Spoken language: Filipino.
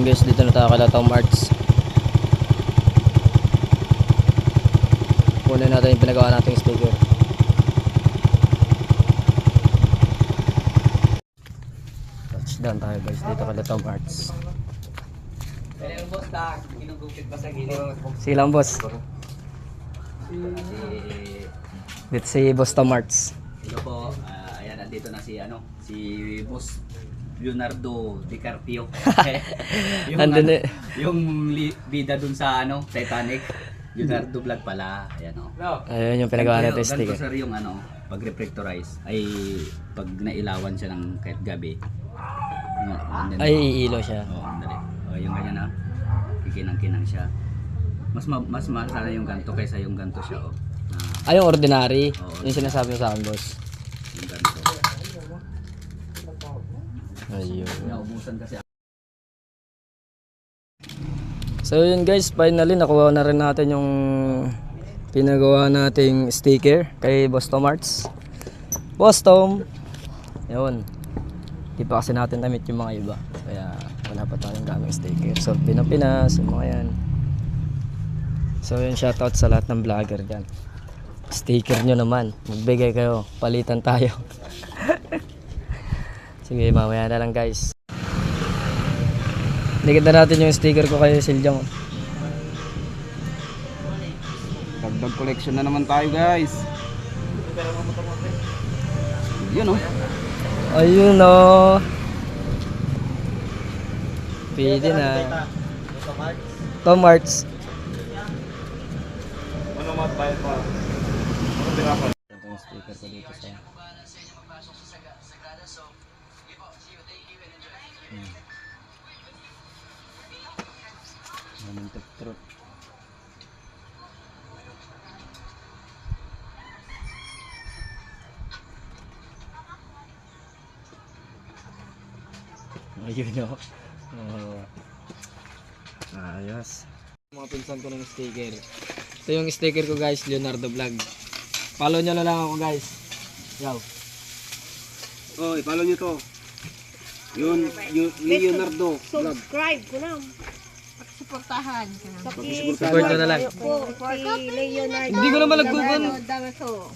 Yun guys, dito na tayo kay Lataw Marts. Kunin natin yung pinagawa nating sticker. Touchdown tayo guys dito kay Lataw Marts. Boss, ginugupit pa sa gilid. Sige lang boss. Dito si Boss Tomarts. Hello po. Ayan, nandito na si Boss Leonardo DiCaprio. Andun yung bida dun sa Titanic. Leonardo vlog pala. Ayan o. Ayun yung pinagawa natin sticker. Ganito sir yung pag reflectorize ay pag nailawan siya ng kahit gabi. Ay, iilo siya. Oo, andali. Yung ganyan na. Kikinang-kinang siya. Mas mahal sana yung ganto kaysa yung ganto siya Ay, yung ordinary. Oo. Yung sinasabi mo sa akin boss. Yung ganto. Ayun. Naubusan kasi. So yun guys, finally nakuha na rin natin yung pinagawa nating sticker kay Boss Tomarts. Boss Tom. Yun. Di pa kasi natin na-meet yung mga iba. Kaya wala pa tayong gaming sticker. So Pinas, yung mga yan. So yun, shoutout sa lahat ng vlogger dyan. Sticker nyo naman. Magbigay kayo. Palitan tayo. Sige, mamaya na lang guys. Ligid na natin yung sticker ko kay Siljang. Dagdag collection na naman tayo guys. Yun Ayun o. Pwede na. Tomarts. Ano mag-buy pa? Ano tirapan? Ito yung sticker ko dito sa Moment of truth. Ayun o. Ayos. Mga pinsan ko ng sticker. Ito yung sticker ko guys, Leonardo Vlog. Follow nyo na lang ako guys. Yaw. Oh, i-follow nyo to. Yun, Leonardo vlog. Subscribe ko na. Suportahan ka na. Support ko na lang. Si Leonardo. Hindi ko naman nag-google. Damaso.